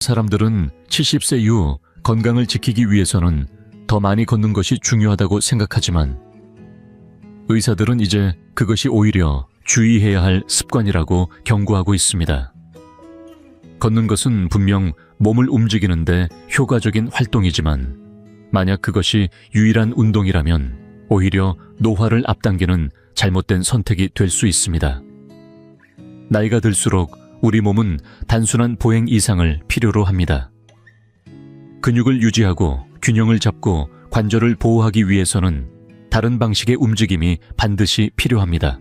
사람들은 70세 이후 건강을 지키기 위해서는 더 많이 걷는 것이 중요하다고 생각하지만 의사들은 이제 그것이 오히려 주의해야 할 습관이라고 경고하고 있습니다. 걷는 것은 분명 몸을 움직이는데 효과적인 활동이지만 만약 그것이 유일한 운동이라면 오히려 노화를 앞당기는 잘못된 선택이 될 수 있습니다. 나이가 들수록 우리 몸은 단순한 보행 이상을 필요로 합니다. 근육을 유지하고 균형을 잡고 관절을 보호하기 위해서는 다른 방식의 움직임이 반드시 필요합니다.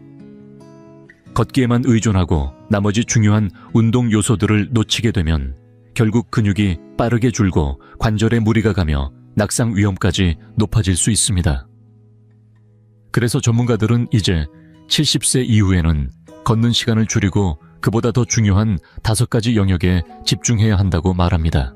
걷기에만 의존하고 나머지 중요한 운동 요소들을 놓치게 되면 결국 근육이 빠르게 줄고 관절에 무리가 가며 낙상 위험까지 높아질 수 있습니다. 그래서 전문가들은 이제 70세 이후에는 걷는 시간을 줄이고 그보다 더 중요한 5가지 영역에 집중해야 한다고 말합니다.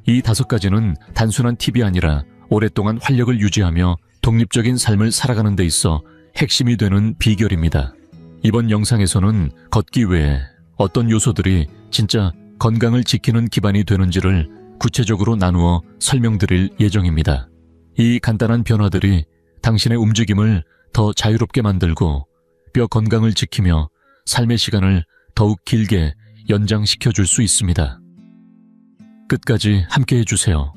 이 5가지는 단순한 팁이 아니라 오랫동안 활력을 유지하며 독립적인 삶을 살아가는 데 있어 핵심이 되는 비결입니다. 이번 영상에서는 걷기 외에 어떤 요소들이 진짜 건강을 지키는 기반이 되는지를 구체적으로 나누어 설명드릴 예정입니다. 이 간단한 변화들이 당신의 움직임을 더 자유롭게 만들고 뼈 건강을 지키며 삶의 시간을 더욱 길게 연장시켜 줄 수 있습니다. 끝까지 함께 해주세요.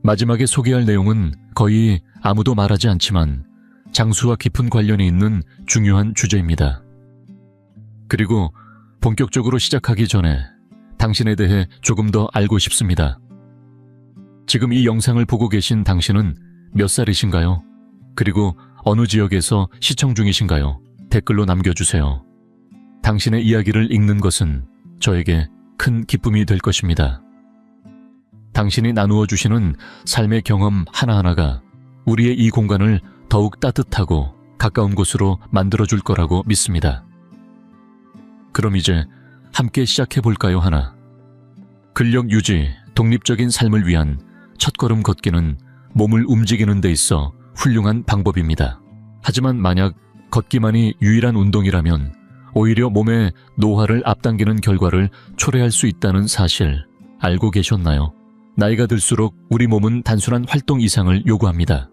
마지막에 소개할 내용은 거의 아무도 말하지 않지만 장수와 깊은 관련이 있는 중요한 주제입니다. 그리고 본격적으로 시작하기 전에 당신에 대해 조금 더 알고 싶습니다. 지금 이 영상을 보고 계신 당신은 몇 살이신가요? 그리고 어느 지역에서 시청 중이신가요? 댓글로 남겨주세요. 당신의 이야기를 읽는 것은 저에게 큰 기쁨이 될 것입니다. 당신이 나누어 주시는 삶의 경험 하나하나가 우리의 이 공간을 더욱 따뜻하고 가까운 곳으로 만들어줄 거라고 믿습니다. 그럼 이제 함께 시작해볼까요? 하나. 근력 유지, 독립적인 삶을 위한 첫걸음 걷기는 몸을 움직이는 데 있어 훌륭한 방법입니다. 하지만 만약 걷기만이 유일한 운동이라면 오히려 몸의 노화를 앞당기는 결과를 초래할 수 있다는 사실 알고 계셨나요? 나이가 들수록 우리 몸은 단순한 활동 이상을 요구합니다.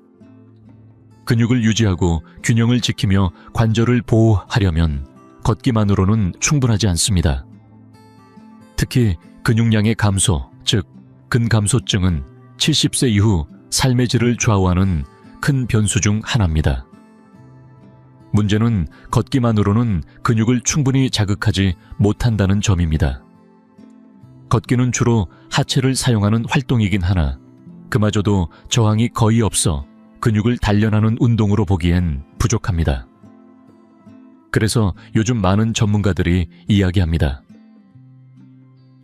근육을 유지하고 균형을 지키며 관절을 보호하려면 걷기만으로는 충분하지 않습니다. 특히 근육량의 감소, 즉 근감소증은 70세 이후 삶의 질을 좌우하는 큰 변수 중 하나입니다. 문제는 걷기만으로는 근육을 충분히 자극하지 못한다는 점입니다. 걷기는 주로 하체를 사용하는 활동이긴 하나 그마저도 저항이 거의 없어 근육을 단련하는 운동으로 보기엔 부족합니다. 그래서 요즘 많은 전문가들이 이야기합니다.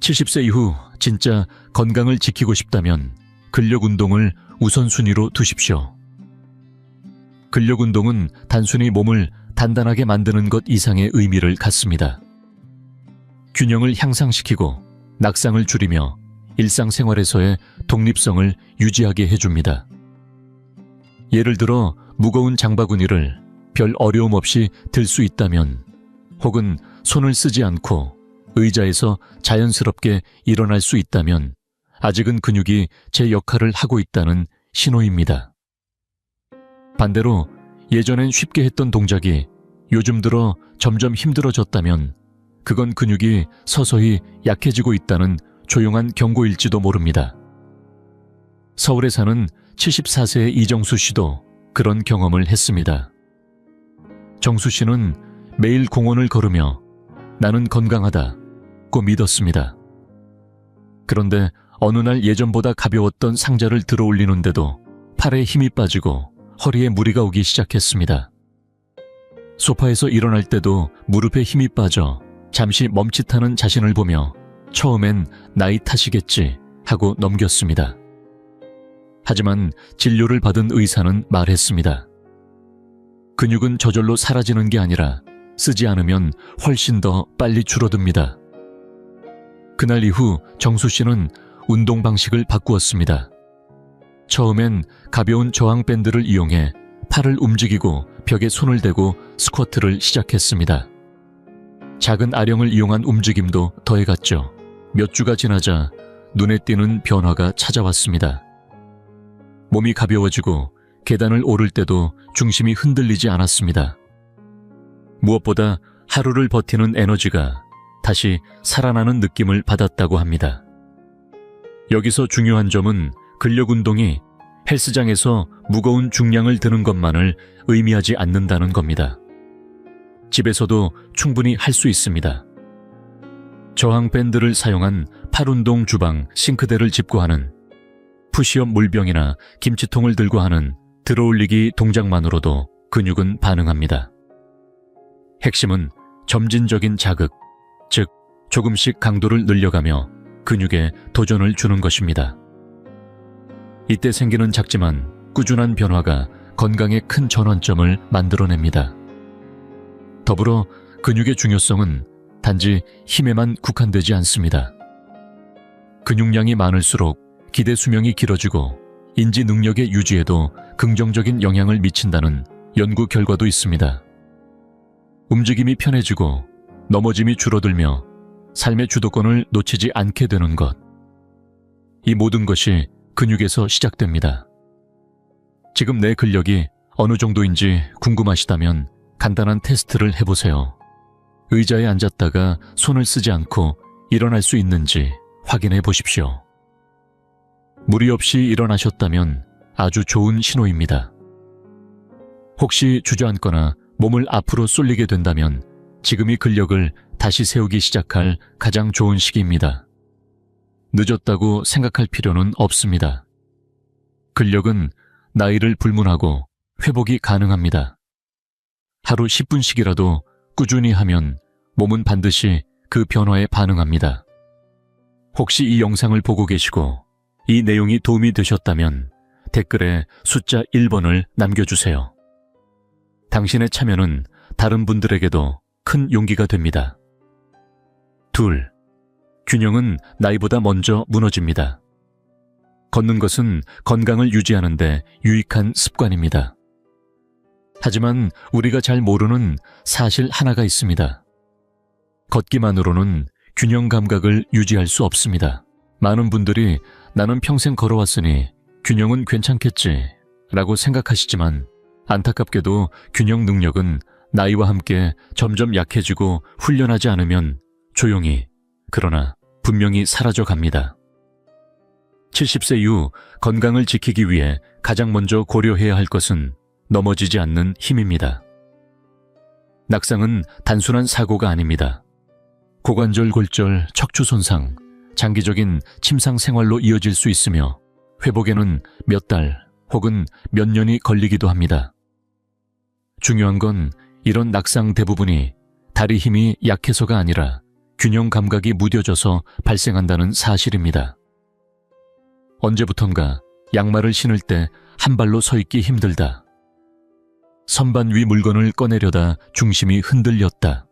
70세 이후 진짜 건강을 지키고 싶다면 근력 운동을 우선순위로 두십시오. 근력 운동은 단순히 몸을 단단하게 만드는 것 이상의 의미를 갖습니다. 균형을 향상시키고 낙상을 줄이며 일상생활에서의 독립성을 유지하게 해줍니다. 예를 들어 무거운 장바구니를 별 어려움 없이 들 수 있다면 혹은 손을 쓰지 않고 의자에서 자연스럽게 일어날 수 있다면 아직은 근육이 제 역할을 하고 있다는 신호입니다. 반대로 예전엔 쉽게 했던 동작이 요즘 들어 점점 힘들어졌다면 그건 근육이 서서히 약해지고 있다는 조용한 경고일지도 모릅니다. 서울에 사는 74세의 이정수 씨도 그런 경험을 했습니다. 정수 씨는 매일 공원을 걸으며 나는 건강하다고 믿었습니다. 그런데 어느 날 예전보다 가벼웠던 상자를 들어 올리는데도 팔에 힘이 빠지고 허리에 무리가 오기 시작했습니다. 소파에서 일어날 때도 무릎에 힘이 빠져 잠시 멈칫하는 자신을 보며 처음엔 나이 탓이겠지 하고 넘겼습니다. 하지만 진료를 받은 의사는 말했습니다. 근육은 저절로 사라지는 게 아니라 쓰지 않으면 훨씬 더 빨리 줄어듭니다. 그날 이후 정수 씨는 운동 방식을 바꾸었습니다. 처음엔 가벼운 저항 밴드를 이용해 팔을 움직이고 벽에 손을 대고 스쿼트를 시작했습니다. 작은 아령을 이용한 움직임도 더해갔죠. 몇 주가 지나자 눈에 띄는 변화가 찾아왔습니다. 몸이 가벼워지고 계단을 오를 때도 중심이 흔들리지 않았습니다. 무엇보다 하루를 버티는 에너지가 다시 살아나는 느낌을 받았다고 합니다. 여기서 중요한 점은 근력 운동이 헬스장에서 무거운 중량을 드는 것만을 의미하지 않는다는 겁니다. 집에서도 충분히 할 수 있습니다. 저항 밴드를 사용한 팔운동 주방 싱크대를 짚고 하는, 푸시업 물병이나 김치통을 들고 하는 들어올리기 동작만으로도 근육은 반응합니다. 핵심은 점진적인 자극, 즉 조금씩 강도를 늘려가며 근육에 도전을 주는 것입니다. 이때 생기는 작지만 꾸준한 변화가 건강에 큰 전환점을 만들어냅니다. 더불어 근육의 중요성은 단지 힘에만 국한되지 않습니다. 근육량이 많을수록 기대 수명이 길어지고 인지 능력의 유지에도 긍정적인 영향을 미친다는 연구 결과도 있습니다. 움직임이 편해지고 넘어짐이 줄어들며 삶의 주도권을 놓치지 않게 되는 것. 이 모든 것이 근육에서 시작됩니다. 지금 내 근력이 어느 정도인지 궁금하시다면 간단한 테스트를 해보세요. 의자에 앉았다가 손을 쓰지 않고 일어날 수 있는지 확인해 보십시오. 무리 없이 일어나셨다면 아주 좋은 신호입니다. 혹시 주저앉거나 몸을 앞으로 쏠리게 된다면 지금이 근력을 다시 세우기 시작할 가장 좋은 시기입니다. 늦었다고 생각할 필요는 없습니다. 근력은 나이를 불문하고 회복이 가능합니다. 하루 10분씩이라도 꾸준히 하면 몸은 반드시 그 변화에 반응합니다. 혹시 이 영상을 보고 계시고 이 내용이 도움이 되셨다면 댓글에 숫자 1번을 남겨주세요. 당신의 참여는 다른 분들에게도 큰 용기가 됩니다. 2. 균형은 나이보다 먼저 무너집니다. 걷는 것은 건강을 유지하는 데 유익한 습관입니다. 하지만 우리가 잘 모르는 사실 하나가 있습니다. 걷기만으로는 균형 감각을 유지할 수 없습니다. 많은 분들이 나는 평생 걸어왔으니 균형은 괜찮겠지 라고 생각하시지만 안타깝게도 균형 능력은 나이와 함께 점점 약해지고 훈련하지 않으면 조용히, 그러나 분명히 사라져 갑니다. 70세 이후 건강을 지키기 위해 가장 먼저 고려해야 할 것은 넘어지지 않는 힘입니다. 낙상은 단순한 사고가 아닙니다. 고관절 골절, 척추 손상, 장기적인 침상 생활로 이어질 수 있으며 회복에는 몇 달 혹은 몇 년이 걸리기도 합니다. 중요한 건 이런 낙상 대부분이 다리 힘이 약해서가 아니라 균형 감각이 무뎌져서 발생한다는 사실입니다. 언제부턴가 양말을 신을 때 한 발로 서 있기 힘들다. 선반 위 물건을 꺼내려다 중심이 흔들렸다.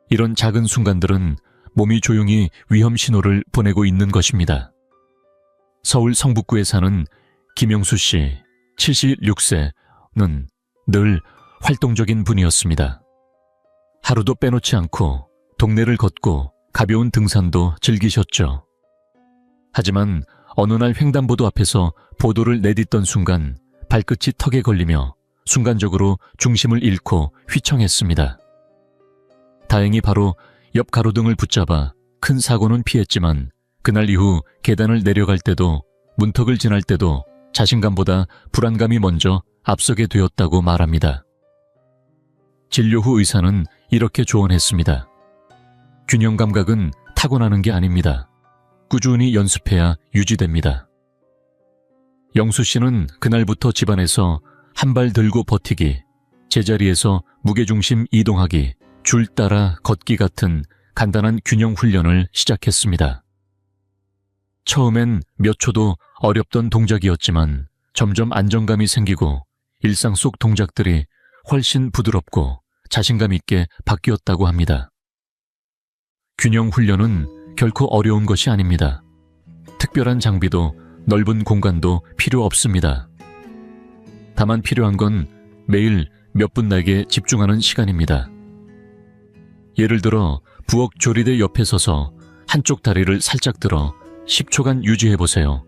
이런 작은 순간들은 몸이 조용히 위험 신호를 보내고 있는 것입니다. 서울 성북구에 사는 김영수 씨, 76세는 늘 활동적인 분이었습니다. 하루도 빼놓지 않고 동네를 걷고 가벼운 등산도 즐기셨죠. 하지만 어느 날 횡단보도 앞에서 보도를 내딛던 순간 발끝이 턱에 걸리며 순간적으로 중심을 잃고 휘청했습니다. 다행히 바로 옆 가로등을 붙잡아 큰 사고는 피했지만 그날 이후 계단을 내려갈 때도 문턱을 지날 때도 자신감보다 불안감이 먼저 앞서게 되었다고 말합니다. 진료 후 의사는 이렇게 조언했습니다. 균형 감각은 타고나는 게 아닙니다. 꾸준히 연습해야 유지됩니다. 영수 씨는 그날부터 집안에서 한 발 들고 버티기, 제자리에서 무게중심 이동하기, 줄 따라 걷기 같은 간단한 균형 훈련을 시작했습니다. 처음엔 몇 초도 어렵던 동작이었지만 점점 안정감이 생기고 일상 속 동작들이 훨씬 부드럽고 자신감 있게 바뀌었다고 합니다. 균형 훈련은 결코 어려운 것이 아닙니다. 특별한 장비도 넓은 공간도 필요 없습니다. 다만 필요한 건 매일 몇 분 내게 집중하는 시간입니다. 예를 들어 부엌 조리대 옆에 서서 한쪽 다리를 살짝 들어 10초간 유지해보세요.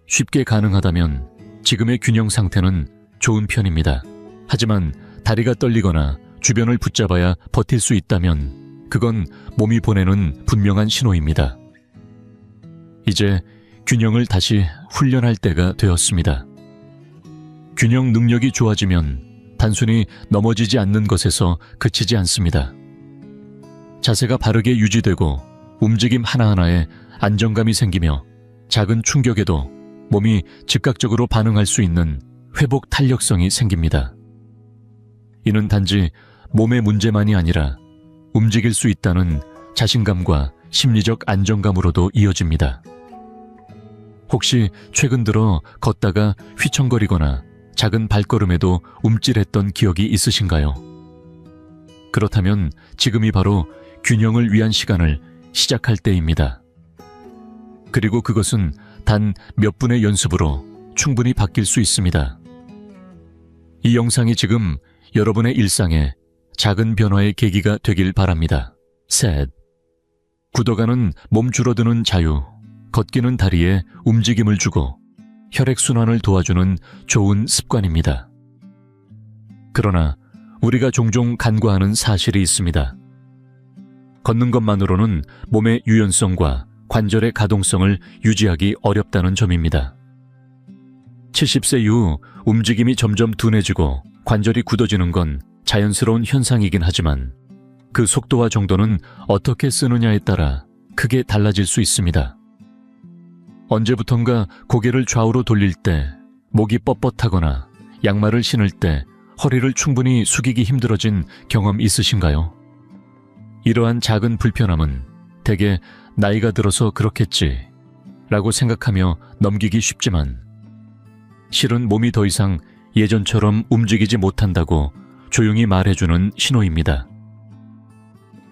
쉽게 가능하다면 지금의 균형 상태는 좋은 편입니다. 하지만 다리가 떨리거나 주변을 붙잡아야 버틸 수 있다면 그건 몸이 보내는 분명한 신호입니다. 이제 균형을 다시 훈련할 때가 되었습니다. 균형 능력이 좋아지면 단순히 넘어지지 않는 것에서 그치지 않습니다. 자세가 바르게 유지되고 움직임 하나하나에 안정감이 생기며 작은 충격에도 몸이 즉각적으로 반응할 수 있는 회복 탄력성이 생깁니다. 이는 단지 몸의 문제만이 아니라 움직일 수 있다는 자신감과 심리적 안정감으로도 이어집니다. 혹시 최근 들어 걷다가 휘청거리거나 작은 발걸음에도 움찔했던 기억이 있으신가요? 그렇다면 지금이 바로 균형을 위한 시간을 시작할 때입니다. 그리고 그것은 단 몇 분의 연습으로 충분히 바뀔 수 있습니다. 이 영상이 지금 여러분의 일상에 작은 변화의 계기가 되길 바랍니다. 셋. 굳어가는 몸 줄어드는 자유, 걷기는 다리에 움직임을 주고 혈액순환을 도와주는 좋은 습관입니다. 그러나 우리가 종종 간과하는 사실이 있습니다. 걷는 것만으로는 몸의 유연성과 관절의 가동성을 유지하기 어렵다는 점입니다. 70세 이후 움직임이 점점 둔해지고 관절이 굳어지는 건 자연스러운 현상이긴 하지만 그 속도와 정도는 어떻게 쓰느냐에 따라 크게 달라질 수 있습니다. 언제부턴가 고개를 좌우로 돌릴 때, 목이 뻣뻣하거나 양말을 신을 때 허리를 충분히 숙이기 힘들어진 경험 있으신가요? 이러한 작은 불편함은 대개 나이가 들어서 그렇겠지 라고 생각하며 넘기기 쉽지만 실은 몸이 더 이상 예전처럼 움직이지 못한다고 조용히 말해주는 신호입니다.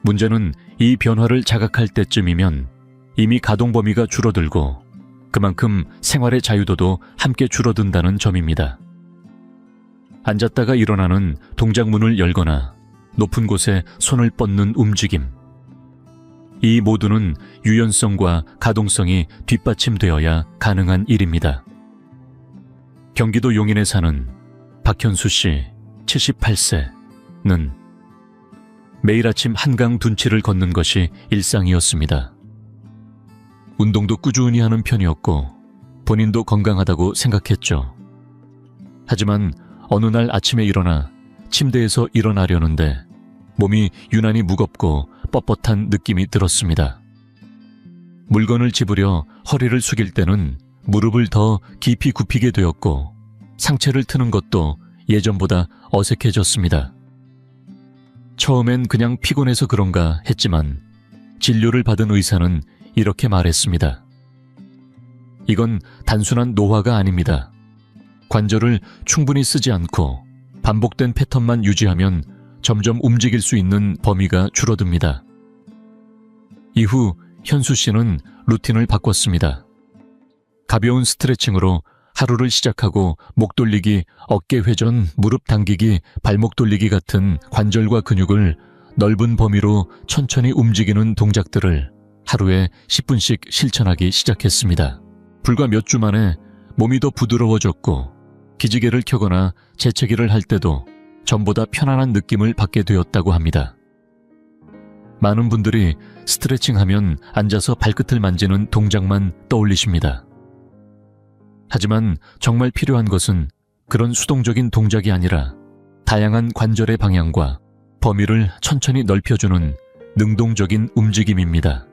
문제는 이 변화를 자각할 때쯤이면 이미 가동 범위가 줄어들고 그만큼 생활의 자유도도 함께 줄어든다는 점입니다. 앉았다가 일어나는 동작문을 열거나 높은 곳에 손을 뻗는 움직임. 이 모두는 유연성과 가동성이 뒷받침되어야 가능한 일입니다. 경기도 용인에 사는 박현수 씨 78세는 매일 아침 한강 둔치를 걷는 것이 일상이었습니다. 운동도 꾸준히 하는 편이었고 본인도 건강하다고 생각했죠. 하지만 어느 날 아침에 일어나 침대에서 일어나려는데 몸이 유난히 무겁고 뻣뻣한 느낌이 들었습니다. 물건을 집으려 허리를 숙일 때는 무릎을 더 깊이 굽히게 되었고 상체를 트는 것도 예전보다 어색해졌습니다. 처음엔 그냥 피곤해서 그런가 했지만 진료를 받은 의사는 이렇게 말했습니다. 이건 단순한 노화가 아닙니다. 관절을 충분히 쓰지 않고 반복된 패턴만 유지하면 점점 움직일 수 있는 범위가 줄어듭니다. 이후 현수 씨는 루틴을 바꿨습니다. 가벼운 스트레칭으로 하루를 시작하고 목 돌리기, 어깨 회전, 무릎 당기기, 발목 돌리기 같은 관절과 근육을 넓은 범위로 천천히 움직이는 동작들을 하루에 10분씩 실천하기 시작했습니다. 불과 몇 주 만에 몸이 더 부드러워졌고 기지개를 켜거나 재채기를 할 때도 전보다 편안한 느낌을 받게 되었다고 합니다. 많은 분들이 스트레칭하면 앉아서 발끝을 만지는 동작만 떠올리십니다. 하지만 정말 필요한 것은 그런 수동적인 동작이 아니라 다양한 관절의 방향과 범위를 천천히 넓혀주는 능동적인 움직임입니다.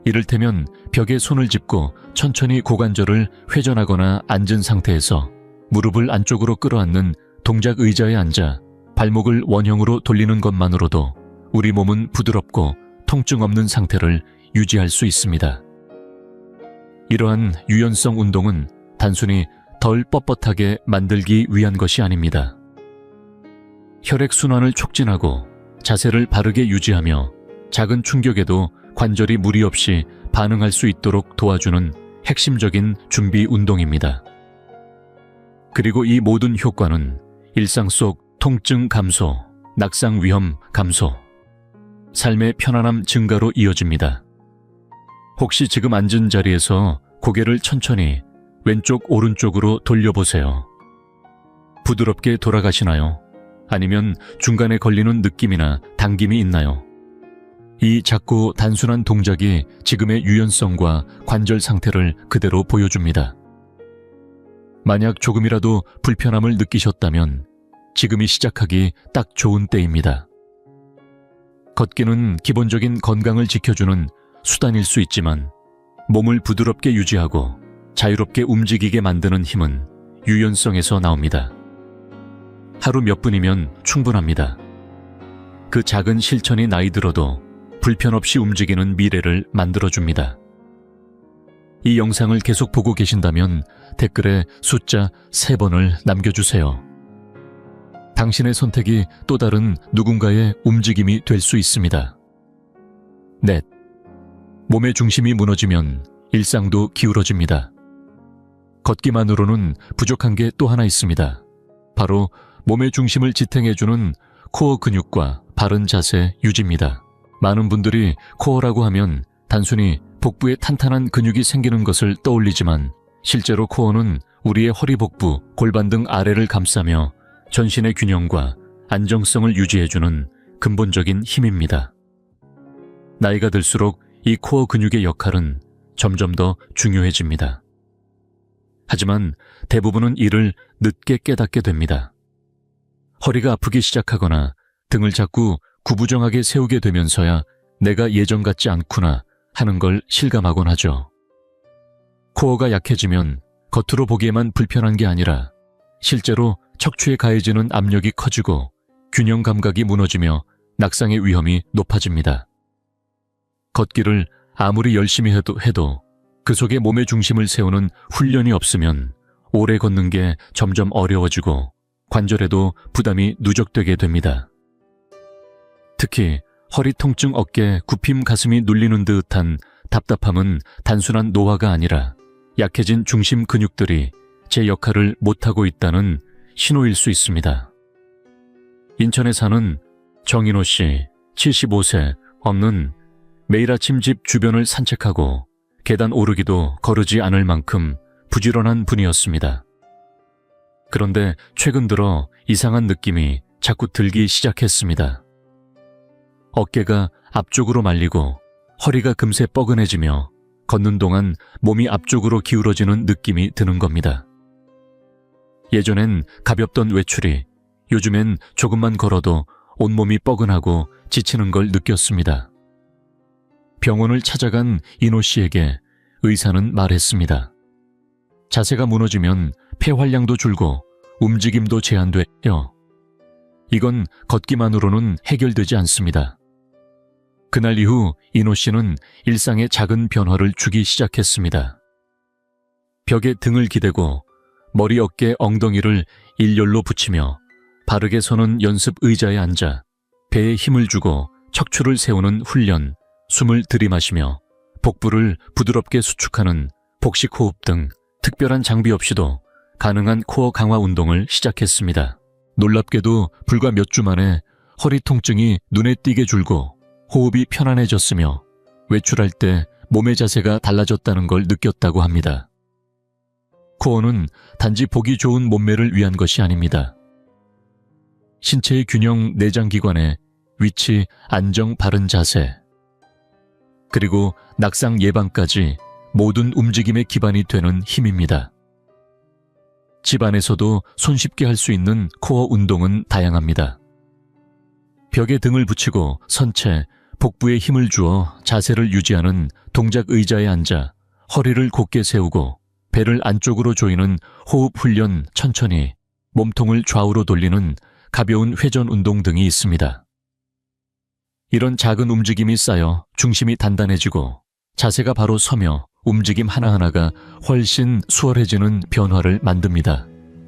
이를테면 벽에 손을 짚고 천천히 고관절을 회전하거나 앉은 상태에서 무릎을 안쪽으로 끌어안는 동작 의자에 앉아 발목을 원형으로 돌리는 것만으로도 우리 몸은 부드럽고 통증 없는 상태를 유지할 수 있습니다. 이러한 유연성 운동은 단순히 덜 뻣뻣하게 만들기 위한 것이 아닙니다. 혈액순환을 촉진하고 자세를 바르게 유지하며 작은 충격에도 관절이 무리 없이 반응할 수 있도록 도와주는 핵심적인 준비 운동입니다. 그리고 이 모든 효과는 일상 속 통증 감소, 낙상 위험 감소, 삶의 편안함 증가로 이어집니다. 혹시 지금 앉은 자리에서 고개를 천천히 왼쪽 오른쪽으로 돌려보세요. 부드럽게 돌아가시나요? 아니면 중간에 걸리는 느낌이나 당김이 있나요? 이 작고 단순한 동작이 지금의 유연성과 관절 상태를 그대로 보여줍니다. 만약 조금이라도 불편함을 느끼셨다면 지금이 시작하기 딱 좋은 때입니다. 걷기는 기본적인 건강을 지켜주는 수단일 수 있지만 몸을 부드럽게 유지하고 자유롭게 움직이게 만드는 힘은 유연성에서 나옵니다. 하루 몇 분이면 충분합니다. 그 작은 실천이 나이 들어도 불편 없이 움직이는 미래를 만들어줍니다. 이 영상을 계속 보고 계신다면 댓글에 숫자 3번을 남겨주세요. 당신의 선택이 또 다른 누군가의 움직임이 될 수 있습니다. 넷. 몸의 중심이 무너지면 일상도 기울어집니다. 걷기만으로는 부족한 게 또 하나 있습니다. 바로 몸의 중심을 지탱해주는 코어 근육과 바른 자세 유지입니다. 많은 분들이 코어라고 하면 단순히 복부에 탄탄한 근육이 생기는 것을 떠올리지만 실제로 코어는 우리의 허리, 복부, 골반 등 아래를 감싸며 전신의 균형과 안정성을 유지해주는 근본적인 힘입니다. 나이가 들수록 이 코어 근육의 역할은 점점 더 중요해집니다. 하지만 대부분은 이를 늦게 깨닫게 됩니다. 허리가 아프기 시작하거나 등을 자꾸 구부정하게 세우게 되면서야 내가 예전 같지 않구나 하는 걸 실감하곤 하죠. 코어가 약해지면 겉으로 보기에만 불편한 게 아니라 실제로 척추에 가해지는 압력이 커지고 균형 감각이 무너지며 낙상의 위험이 높아집니다. 걷기를 아무리 열심히 해도 그 속에 몸의 중심을 세우는 훈련이 없으면 오래 걷는 게 점점 어려워지고 관절에도 부담이 누적되게 됩니다. 특히 허리 통증, 어깨, 굽힘, 가슴이 눌리는 듯한 답답함은 단순한 노화가 아니라 약해진 중심 근육들이 제 역할을 못하고 있다는 신호일 수 있습니다. 인천에 사는 정인호 씨, 75세, 엄는 매일 아침 집 주변을 산책하고 계단 오르기도 거르지 않을 만큼 부지런한 분이었습니다. 그런데 최근 들어 이상한 느낌이 자꾸 들기 시작했습니다. 어깨가 앞쪽으로 말리고 허리가 금세 뻐근해지며 걷는 동안 몸이 앞쪽으로 기울어지는 느낌이 드는 겁니다. 예전엔 가볍던 외출이 요즘엔 조금만 걸어도 온몸이 뻐근하고 지치는 걸 느꼈습니다. 병원을 찾아간 인호 씨에게 의사는 말했습니다. 자세가 무너지면 폐활량도 줄고 움직임도 제한돼요. 이건 걷기만으로는 해결되지 않습니다. 그날 이후 인호 씨는 일상에 작은 변화를 주기 시작했습니다. 벽에 등을 기대고 머리, 어깨, 엉덩이를 일렬로 붙이며 바르게 서는 연습 의자에 앉아 배에 힘을 주고 척추를 세우는 훈련, 숨을 들이마시며 복부를 부드럽게 수축하는 복식 호흡 등 특별한 장비 없이도 가능한 코어 강화 운동을 시작했습니다. 놀랍게도 불과 몇 주 만에 허리 통증이 눈에 띄게 줄고 호흡이 편안해졌으며 외출할 때 몸의 자세가 달라졌다는 걸 느꼈다고 합니다. 코어는 단지 보기 좋은 몸매를 위한 것이 아닙니다. 신체의 균형, 내장기관의 위치, 안정, 바른 자세, 그리고 낙상 예방까지 모든 움직임의 기반이 되는 힘입니다. 집 안에서도 손쉽게 할 수 있는 코어 운동은 다양합니다. 벽에 등을 붙이고 선체, 복부에 힘을 주어 자세를 유지하는 동작 의자에 앉아 허리를 곧게 세우고 배를 안쪽으로 조이는 호흡 훈련, 천천히 몸통을 좌우로 돌리는 가벼운 회전 운동 등이 있습니다. 이런 작은 움직임이 쌓여 중심이 단단해지고 자세가 바로 서며 움직임 하나하나가 훨씬 수월해지는 변화를 만듭니다.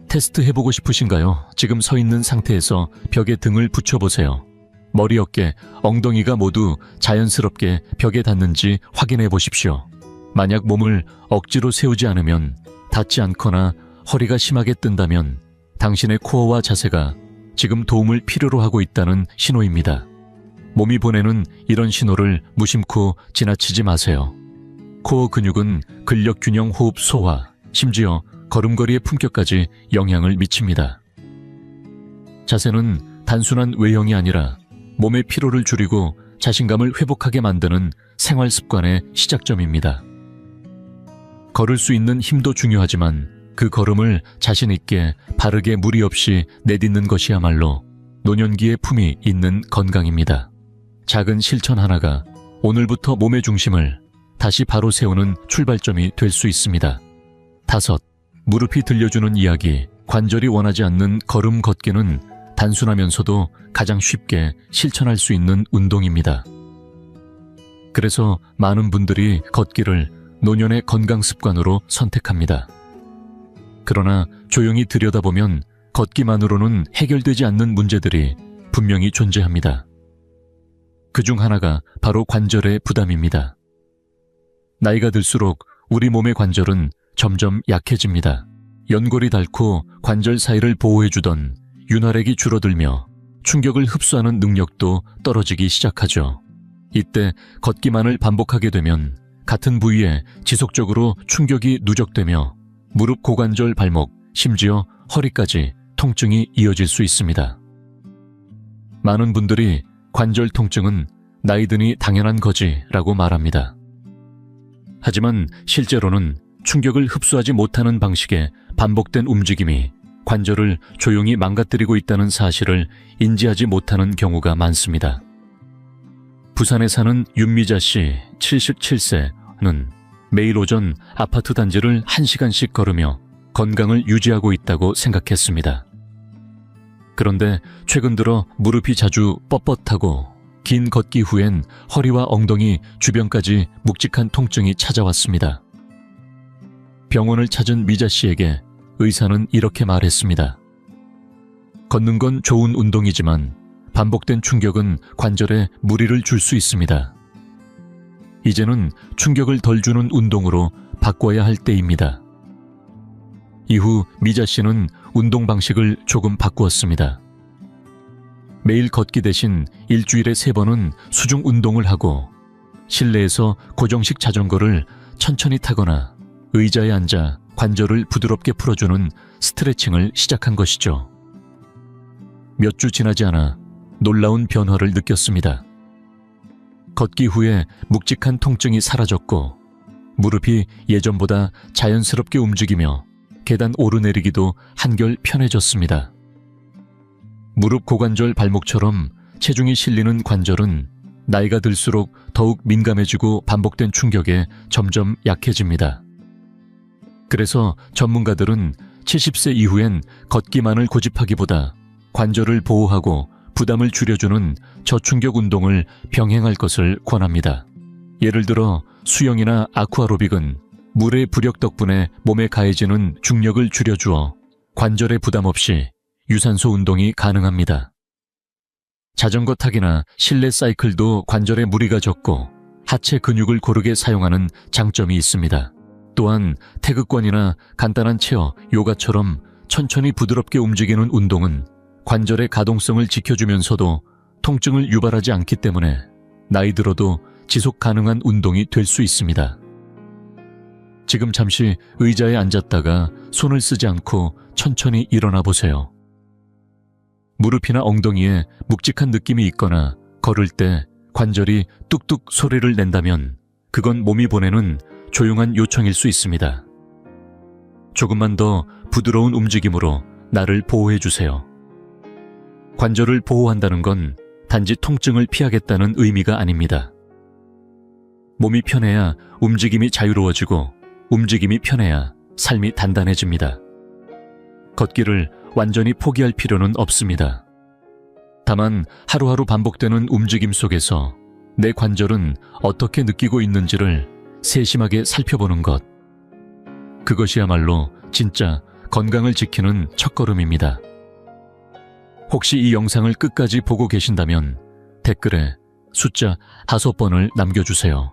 테스트 해보고 싶으신가요? 지금 서 있는 상태에서 벽에 등을 붙여보세요. 머리, 어깨, 엉덩이가 모두 자연스럽게 벽에 닿는지 확인해 보십시오. 만약 몸을 억지로 세우지 않으면, 닿지 않거나 허리가 심하게 뜬다면 당신의 코어와 자세가 지금 도움을 필요로 하고 있다는 신호입니다. 몸이 보내는 이런 신호를 무심코 지나치지 마세요. 코어 근육은 근력 균형 호흡 소화, 심지어 걸음걸이의 품격까지 영향을 미칩니다. 자세는 단순한 외형이 아니라 몸의 피로를 줄이고 자신감을 회복하게 만드는 생활 습관의 시작점입니다. 걸을 수 있는 힘도 중요하지만 그 걸음을 자신 있게 바르게 무리 없이 내딛는 것이야말로 노년기의 품이 있는 건강입니다. 작은 실천 하나가 오늘부터 몸의 중심을 다시 바로 세우는 출발점이 될 수 있습니다. 5. 무릎이 들려주는 이야기. 관절이 원하지 않는 걸음 걷기는 단순하면서도 가장 쉽게 실천할 수 있는 운동입니다. 그래서 많은 분들이 걷기를 노년의 건강 습관으로 선택합니다. 그러나 조용히 들여다보면 걷기만으로는 해결되지 않는 문제들이 분명히 존재합니다. 그중 하나가 바로 관절의 부담입니다. 나이가 들수록 우리 몸의 관절은 점점 약해집니다. 연골이 닳고 관절 사이를 보호해주던 윤활액이 줄어들며 충격을 흡수하는 능력도 떨어지기 시작하죠. 이때 걷기만을 반복하게 되면 같은 부위에 지속적으로 충격이 누적되며 무릎, 고관절, 발목, 심지어 허리까지 통증이 이어질 수 있습니다. 많은 분들이 관절 통증은 나이 드니 당연한 거지라고 말합니다. 하지만 실제로는 충격을 흡수하지 못하는 방식의 반복된 움직임이 관절을 조용히 망가뜨리고 있다는 사실을 인지하지 못하는 경우가 많습니다. 부산에 사는 윤미자 씨 77세는 매일 오전 아파트 단지를 1시간씩 걸으며 건강을 유지하고 있다고 생각했습니다. 그런데 최근 들어 무릎이 자주 뻣뻣하고 긴 걷기 후엔 허리와 엉덩이 주변까지 묵직한 통증이 찾아왔습니다. 병원을 찾은 미자 씨에게 의사는 이렇게 말했습니다. 걷는 건 좋은 운동이지만 반복된 충격은 관절에 무리를 줄 수 있습니다. 이제는 충격을 덜 주는 운동으로 바꿔야 할 때입니다. 이후 미자 씨는 운동 방식을 조금 바꾸었습니다. 매일 걷기 대신 일주일에 3번은 수중 운동을 하고 실내에서 고정식 자전거를 천천히 타거나 의자에 앉아 관절을 부드럽게 풀어주는 스트레칭을 시작한 것이죠. 몇 주 지나지 않아 놀라운 변화를 느꼈습니다. 걷기 후에 묵직한 통증이 사라졌고 무릎이 예전보다 자연스럽게 움직이며 계단 오르내리기도 한결 편해졌습니다. 무릎, 고관절, 발목처럼 체중이 실리는 관절은 나이가 들수록 더욱 민감해지고 반복된 충격에 점점 약해집니다. 그래서 전문가들은 70세 이후엔 걷기만을 고집하기보다 관절을 보호하고 부담을 줄여주는 저충격 운동을 병행할 것을 권합니다. 예를 들어 수영이나 아쿠아로빅은 물의 부력 덕분에 몸에 가해지는 중력을 줄여주어 관절에 부담 없이 유산소 운동이 가능합니다. 자전거 타기나 실내 사이클도 관절에 무리가 적고 하체 근육을 고르게 사용하는 장점이 있습니다. 또한 태극권이나 간단한 체어, 요가처럼 천천히 부드럽게 움직이는 운동은 관절의 가동성을 지켜주면서도 통증을 유발하지 않기 때문에 나이 들어도 지속 가능한 운동이 될 수 있습니다. 지금 잠시 의자에 앉았다가 손을 쓰지 않고 천천히 일어나 보세요. 무릎이나 엉덩이에 묵직한 느낌이 있거나 걸을 때 관절이 뚝뚝 소리를 낸다면 그건 몸이 보내는 조용한 요청일 수 있습니다. 조금만 더 부드러운 움직임으로 나를 보호해 주세요. 관절을 보호한다는 건 단지 통증을 피하겠다는 의미가 아닙니다. 몸이 편해야 움직임이 자유로워지고 움직임이 편해야 삶이 단단해집니다. 걷기를 완전히 포기할 필요는 없습니다. 다만 하루하루 반복되는 움직임 속에서 내 관절은 어떻게 느끼고 있는지를 세심하게 살펴보는 것. 그것이야말로 진짜 건강을 지키는 첫걸음입니다. 혹시 이 영상을 끝까지 보고 계신다면 댓글에 숫자 5번을 남겨주세요.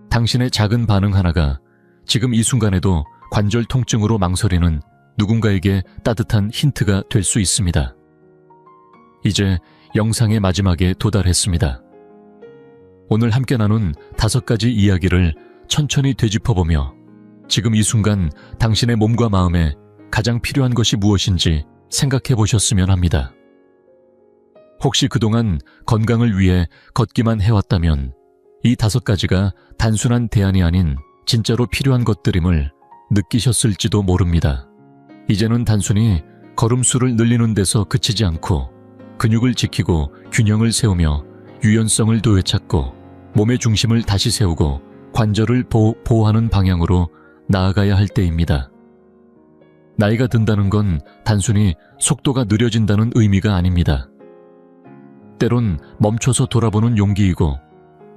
당신의 작은 반응 하나가 지금 이 순간에도 관절 통증으로 망설이는 누군가에게 따뜻한 힌트가 될 수 있습니다. 이제 영상의 마지막에 도달했습니다. 오늘 함께 나눈 5가지 이야기를 천천히 되짚어보며 지금 이 순간 당신의 몸과 마음에 가장 필요한 것이 무엇인지 생각해 보셨으면 합니다. 혹시 그동안 건강을 위해 걷기만 해왔다면 이 5가지가 단순한 대안이 아닌 진짜로 필요한 것들임을 느끼셨을지도 모릅니다. 이제는 단순히 걸음수를 늘리는 데서 그치지 않고 근육을 지키고 균형을 세우며 유연성을 되찾고 몸의 중심을 다시 세우고 관절을 보호하는 방향으로 나아가야 할 때입니다. 나이가 든다는 건 단순히 속도가 느려진다는 의미가 아닙니다. 때론 멈춰서 돌아보는 용기이고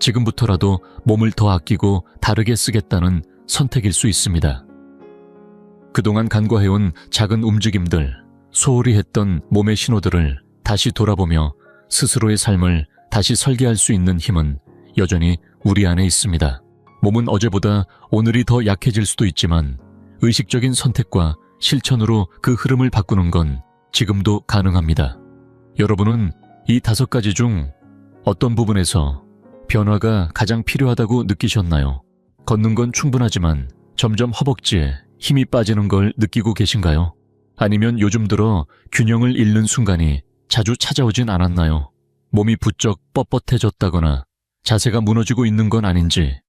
지금부터라도 몸을 더 아끼고 다르게 쓰겠다는 선택일 수 있습니다. 그동안 간과해온 작은 움직임들, 소홀히 했던 몸의 신호들을 다시 돌아보며 스스로의 삶을 다시 설계할 수 있는 힘은 여전히 우리 안에 있습니다. 몸은 어제보다 오늘이 더 약해질 수도 있지만 의식적인 선택과 실천으로 그 흐름을 바꾸는 건 지금도 가능합니다. 여러분은 이 5가지 중 어떤 부분에서 변화가 가장 필요하다고 느끼셨나요? 걷는 건 충분하지만 점점 허벅지에 힘이 빠지는 걸 느끼고 계신가요? 아니면 요즘 들어 균형을 잃는 순간이 자주 찾아오진 않았나요? 몸이 부쩍 뻣뻣해졌다거나 자세가 무너지고 있는 건 아닌지,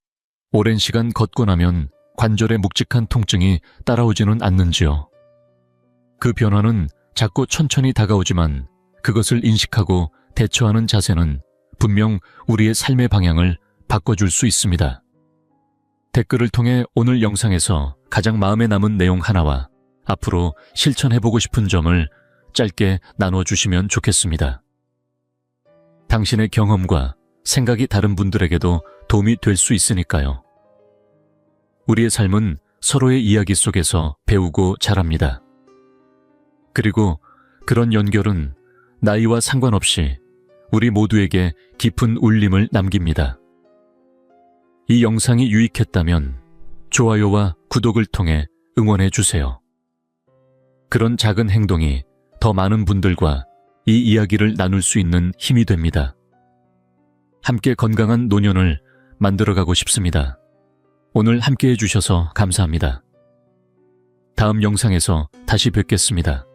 오랜 시간 걷고 나면 관절에 묵직한 통증이 따라오지는 않는지요? 그 변화는 작고 천천히 다가오지만 그것을 인식하고 대처하는 자세는 분명 우리의 삶의 방향을 바꿔줄 수 있습니다. 댓글을 통해 오늘 영상에서 가장 마음에 남은 내용 하나와 앞으로 실천해보고 싶은 점을 짧게 나눠주시면 좋겠습니다. 당신의 경험과 생각이 다른 분들에게도 도움이 될 수 있으니까요. 우리의 삶은 서로의 이야기 속에서 배우고 자랍니다. 그리고 그런 연결은 나이와 상관없이 우리 모두에게 깊은 울림을 남깁니다. 이 영상이 유익했다면 좋아요와 구독을 통해 응원해 주세요. 그런 작은 행동이 더 많은 분들과 이 이야기를 나눌 수 있는 힘이 됩니다. 함께 건강한 노년을 만들어가고 싶습니다. 오늘 함께 해주셔서 감사합니다. 다음 영상에서 다시 뵙겠습니다.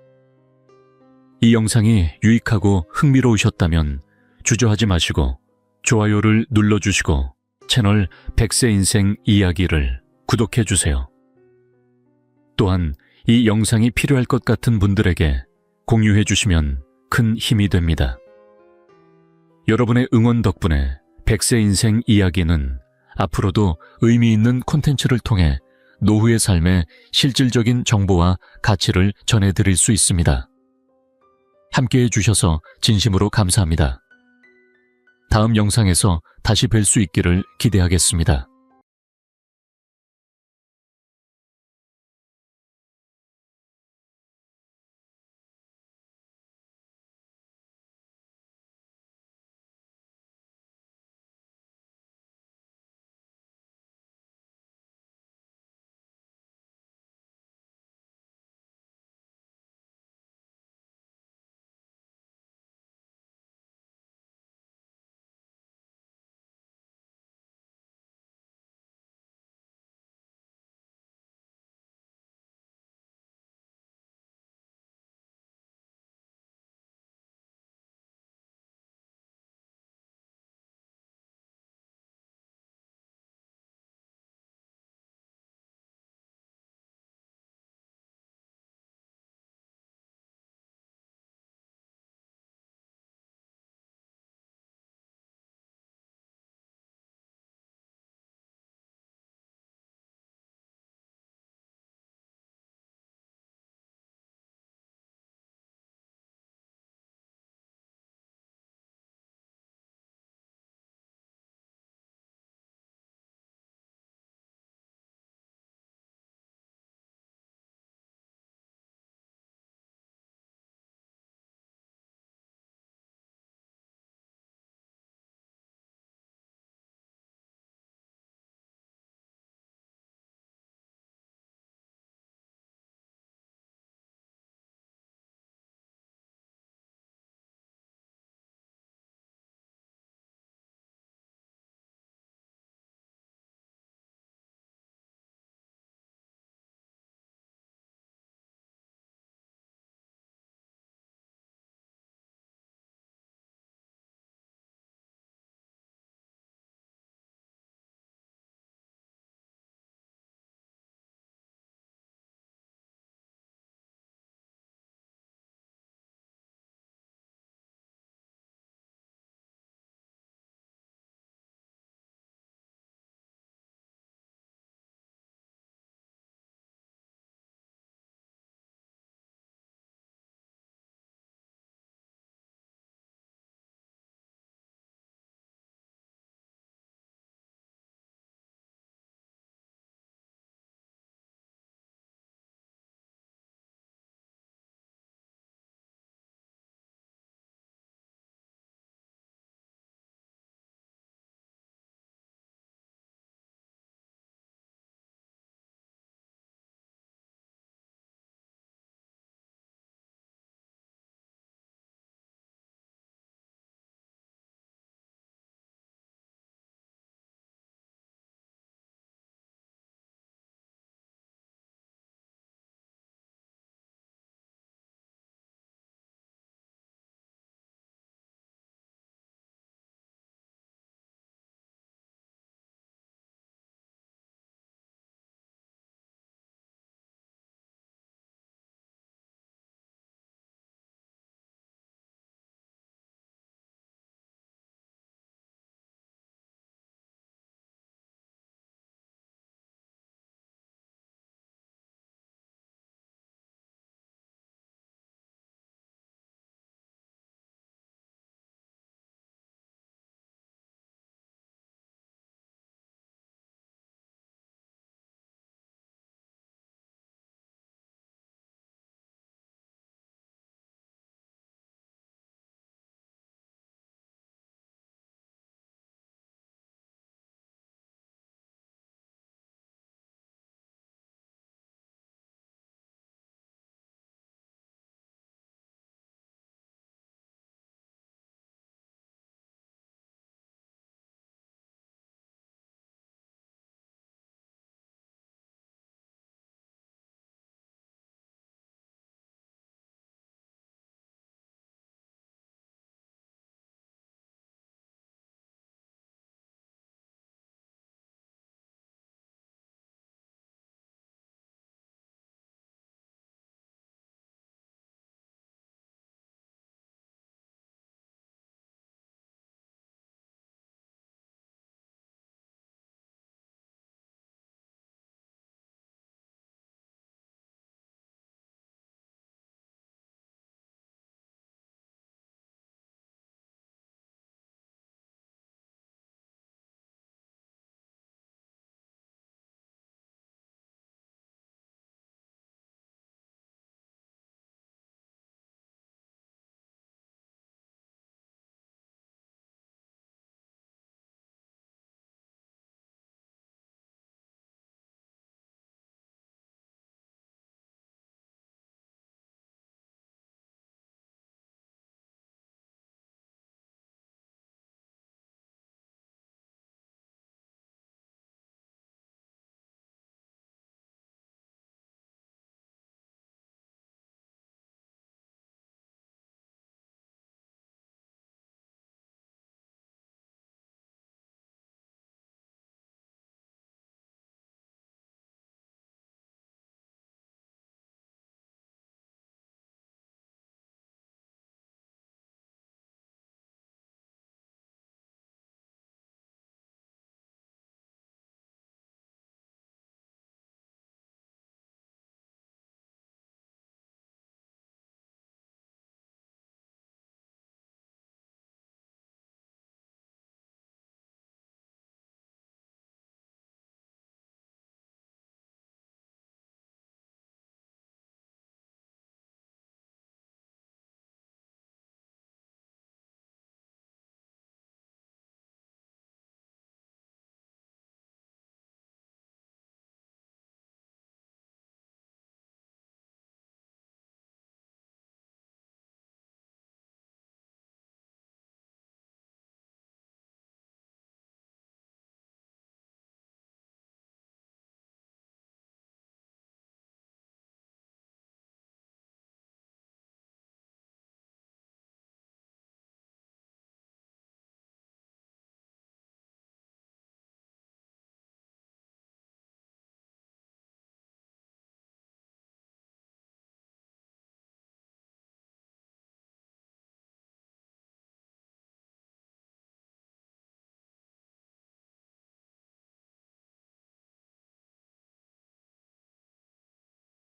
이 영상이 유익하고 흥미로우셨다면 주저하지 마시고 좋아요를 눌러주시고 채널 100세 인생 이야기를 구독해주세요. 또한 이 영상이 필요할 것 같은 분들에게 공유해주시면 큰 힘이 됩니다. 여러분의 응원 덕분에 100세 인생 이야기는 앞으로도 의미 있는 콘텐츠를 통해 노후의 삶에 실질적인 정보와 가치를 전해드릴 수 있습니다. 함께해 주셔서 진심으로 감사합니다. 다음 영상에서 다시 뵐 수 있기를 기대하겠습니다.